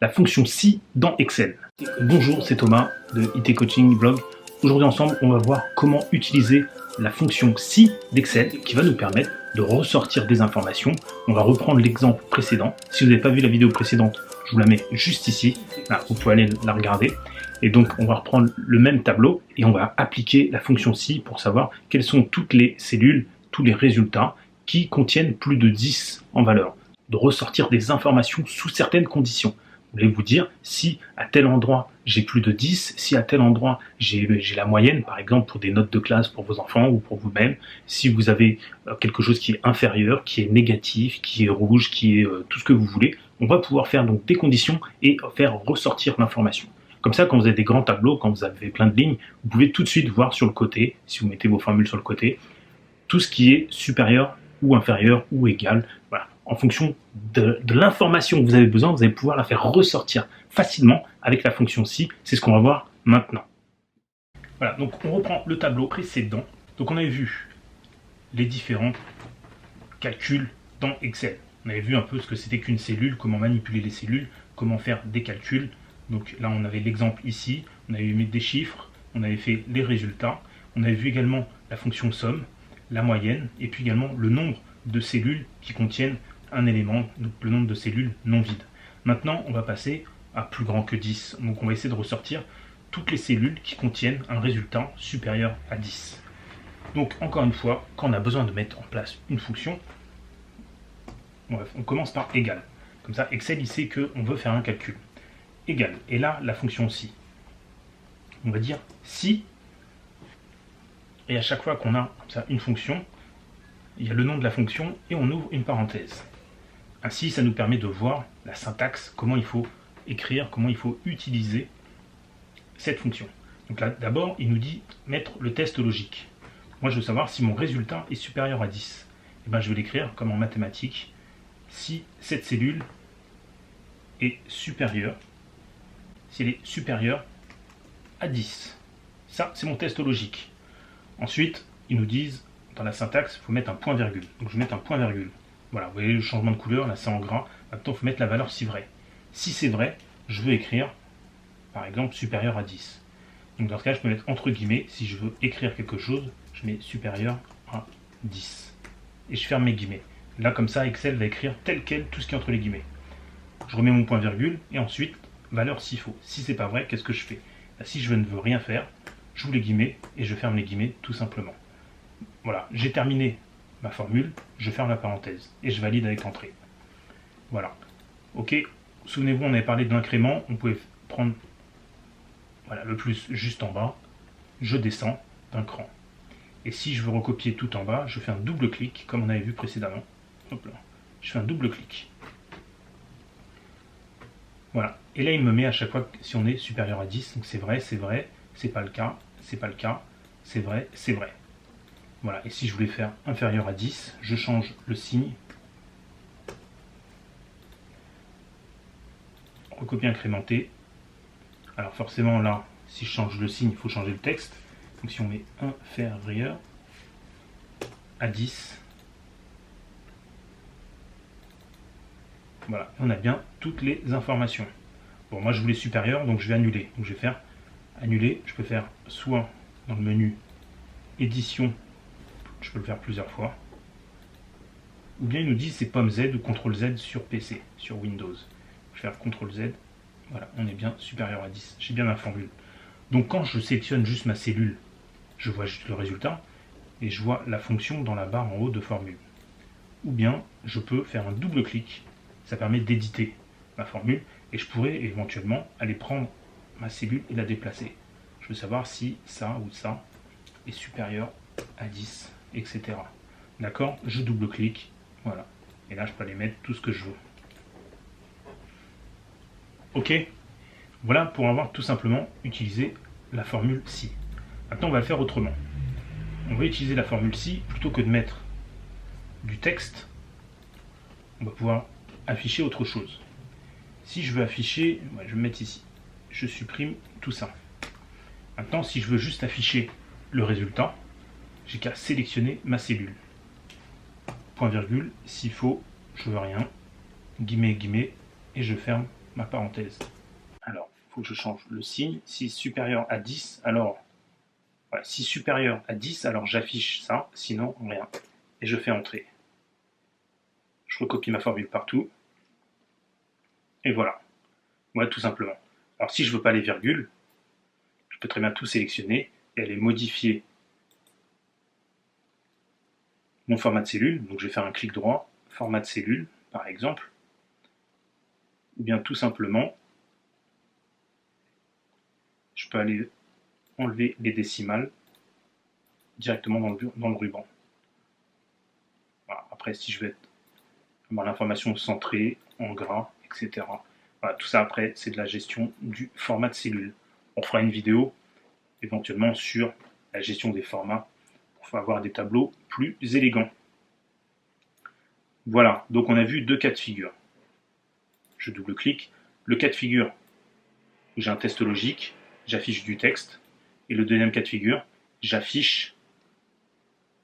la fonction si dans Excel. Bonjour, c'est Thomas de IT Coaching Blog. Aujourd'hui ensemble, on va voir comment utiliser la fonction si d'Excel qui va nous permettre de ressortir des informations. On va reprendre l'exemple précédent. Si vous n'avez pas vu la vidéo précédente, je vous la mets juste ici. Là, vous pouvez aller la regarder. Et donc, on va reprendre le même tableau et on va appliquer la fonction si pour savoir quelles sont toutes les cellules, tous les résultats qui contiennent plus de 10 en valeur. De ressortir des informations sous certaines conditions. Je voulais vous dire, si à tel endroit j'ai plus de 10, si à tel endroit j'ai la moyenne, par exemple pour des notes de classe pour vos enfants ou pour vous-même, si vous avez quelque chose qui est inférieur, qui est négatif, qui est rouge, qui est tout ce que vous voulez, on va pouvoir faire donc des conditions et faire ressortir l'information. Comme ça, quand vous avez des grands tableaux, quand vous avez plein de lignes, vous pouvez tout de suite voir sur le côté, si vous mettez vos formules sur le côté, tout ce qui est supérieur ou inférieur ou égal. Voilà. En fonction de l'information que vous avez besoin, vous allez pouvoir la faire ressortir facilement avec la fonction si. C'est ce qu'on va voir maintenant. Voilà, donc on reprend le tableau précédent. Donc on avait vu les différents calculs dans Excel. On avait vu un peu ce que c'était qu'une cellule, comment manipuler les cellules, comment faire des calculs. Donc là, on avait l'exemple ici, on avait mis des chiffres, on avait fait les résultats, on avait vu également la fonction somme, la moyenne, et puis également le nombre de cellules qui contiennent un élément, donc le nombre de cellules non vides. Maintenant, on va passer à plus grand que 10. Donc on va essayer de ressortir toutes les cellules qui contiennent un résultat supérieur à 10. Donc encore une fois, quand on a besoin de mettre en place une fonction, bref, on commence par égal. Comme ça, Excel, il sait qu'on veut faire un calcul. Égal. Et là, la fonction si. On va dire si, et à chaque fois qu'on a comme ça une fonction, il y a le nom de la fonction et on ouvre une parenthèse. Ainsi, ça nous permet de voir la syntaxe, comment il faut écrire, comment il faut utiliser cette fonction. Donc là, d'abord, il nous dit mettre le test logique. Moi, je veux savoir si mon résultat est supérieur à 10. Et bien, je vais l'écrire comme en mathématiques. Si cette cellule est supérieure, si elle est supérieure à 10. Ça, c'est mon test logique. Ensuite, ils nous disent, dans la syntaxe, il faut mettre un point-virgule. Donc, je vais mettre un point-virgule. Voilà, vous voyez le changement de couleur, là, c'est en gras. Maintenant, il faut mettre la valeur si vrai. Si c'est vrai, je veux écrire, par exemple, supérieur à 10. Donc, dans ce cas, je peux mettre entre guillemets, si je veux écrire quelque chose, je mets supérieur à 10. Et je ferme mes guillemets. Là, comme ça, Excel va écrire tel quel tout ce qui est entre les guillemets. Je remets mon point-virgule, et ensuite, valeur s'il faut. Si c'est pas vrai, qu'est-ce que je fais? Là, si je ne veux rien faire, j'ouvre les guillemets et je ferme les guillemets tout simplement. Voilà, j'ai terminé ma formule, je ferme la parenthèse et je valide avec entrée. Voilà. Ok, souvenez-vous, on avait parlé de l'incrément, on pouvait prendre voilà, le plus juste en bas, je descends d'un cran. Et si je veux recopier tout en bas, je fais un double clic, comme on avait vu précédemment. Hop là. Je fais un double clic. Voilà. Et là, il me met à chaque fois si on est supérieur à 10. Donc c'est vrai, c'est pas le cas, c'est pas le cas, c'est vrai, c'est vrai. Voilà. Et si je voulais faire inférieur à 10, je change le signe. Recopier incrémenté. Alors forcément là, si je change le signe, il faut changer le texte. Donc si on met inférieur à 10, voilà, on a bien toutes les informations. Bon, moi je voulais supérieur, donc je vais annuler. Donc je vais faire annuler. Je peux faire soit dans le menu édition, je peux le faire plusieurs fois. Ou bien il nous dit c'est pomme Z ou CTRL Z sur PC, sur Windows. Je vais faire CTRL Z. Voilà, on est bien supérieur à 10. J'ai bien ma formule. Donc quand je sélectionne juste ma cellule, je vois juste le résultat et je vois la fonction dans la barre en haut de formule. Ou bien je peux faire un double clic. Ça permet d'éditer ma formule et je pourrais éventuellement aller prendre ma cellule et la déplacer. Je veux savoir si ça ou ça est supérieur à 10, etc. D'accord? Je double-clique, voilà. Et là, je peux aller mettre tout ce que je veux. Ok? Voilà pour avoir tout simplement utilisé la formule si. Maintenant, on va le faire autrement. On va utiliser la formule si, plutôt que de mettre du texte, on va pouvoir afficher autre chose. Si je veux afficher, je vais me mettre ici. Je supprime tout ça. Maintenant, si je veux juste afficher le résultat, j'ai qu'à sélectionner ma cellule. Point virgule, s'il faut, je veux rien. Guillemets, guillemets, et je ferme ma parenthèse. Alors, il faut que je change le signe. Si supérieur à 10, alors... voilà, si supérieur à 10, alors j'affiche ça, sinon rien. Et je fais entrer. Je recopie ma formule partout. Et voilà. Voilà, tout simplement. Alors, si je ne veux pas les virgules, je peux très bien tout sélectionner et aller modifier mon format de cellule. Donc, je vais faire un clic droit, format de cellule, par exemple. Ou bien tout simplement, je peux aller enlever les décimales directement dans le ruban. Voilà. Après, si je vais avoir l'information centrée, en gras, etc. Voilà, tout ça, après, c'est de la gestion du format de cellule. On fera une vidéo, éventuellement, sur la gestion des formats pour avoir des tableaux plus élégants. Voilà, donc on a vu deux cas de figure. Je double-clique. Le cas de figure où j'ai un test logique, j'affiche du texte. Et le deuxième cas de figure, j'affiche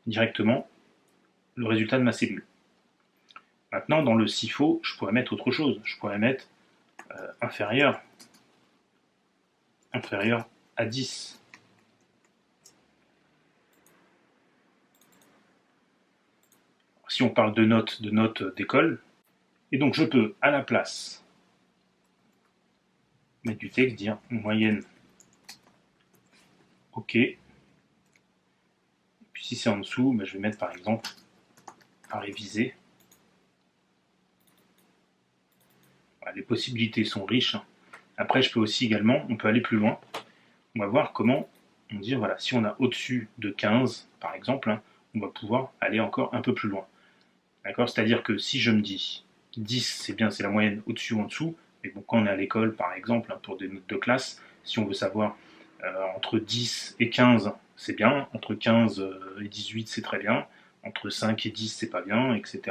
directement le résultat de ma cellule. Maintenant, dans le SIFO, je pourrais mettre autre chose. Je pourrais mettre inférieur à 10. Si on parle de notes d'école, et donc je peux à la place mettre du texte, dire moyenne, ok. Et puis si c'est en dessous, je vais mettre par exemple à réviser. Voilà, les possibilités sont riches. Après, je peux aussi également, on peut aller plus loin. On va voir comment on dit, voilà, si on a au-dessus de 15, par exemple, on va pouvoir aller encore un peu plus loin. D'accord? C'est-à-dire que si je me dis 10, c'est bien, c'est la moyenne au-dessus ou en dessous, mais bon, quand on est à l'école, par exemple, pour des notes de classe, si on veut savoir entre 10 et 15, c'est bien, entre 15 et 18, c'est très bien, entre 5 et 10, c'est pas bien, etc.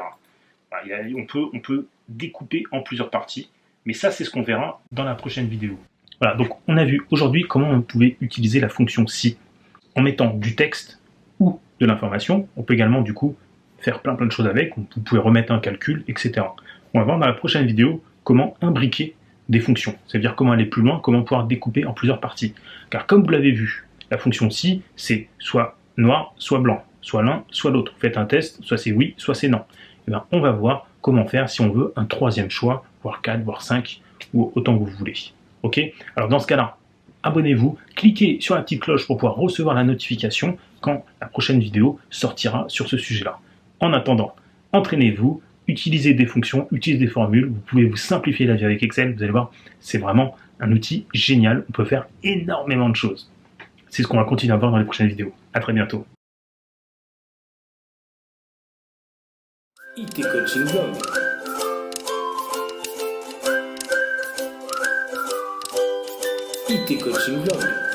Voilà, on peut découper en plusieurs parties, mais ça, c'est ce qu'on verra dans la prochaine vidéo. Voilà, donc on a vu aujourd'hui comment on pouvait utiliser la fonction si en mettant du texte ou de l'information. On peut également, du coup, faire plein de choses avec. Vous pouvez remettre un calcul, etc. On va voir dans la prochaine vidéo comment imbriquer des fonctions, c'est-à-dire comment aller plus loin, comment pouvoir découper en plusieurs parties. Car comme vous l'avez vu, la fonction si, c'est soit noir, soit blanc, soit l'un, soit l'autre. Faites un test, soit c'est oui, soit c'est non. Et bien, on va voir comment faire si on veut un troisième choix, voire 4, voire 5, ou autant que vous voulez. Ok? Alors dans ce cas-là, abonnez-vous, cliquez sur la petite cloche pour pouvoir recevoir la notification quand la prochaine vidéo sortira sur ce sujet-là. En attendant, entraînez-vous, utilisez des fonctions, utilisez des formules, vous pouvez vous simplifier la vie avec Excel, vous allez voir, c'est vraiment un outil génial, on peut faire énormément de choses. C'est ce qu'on va continuer à voir dans les prochaines vidéos. À très bientôt. IT Coaching Blog. IT Coaching Blog.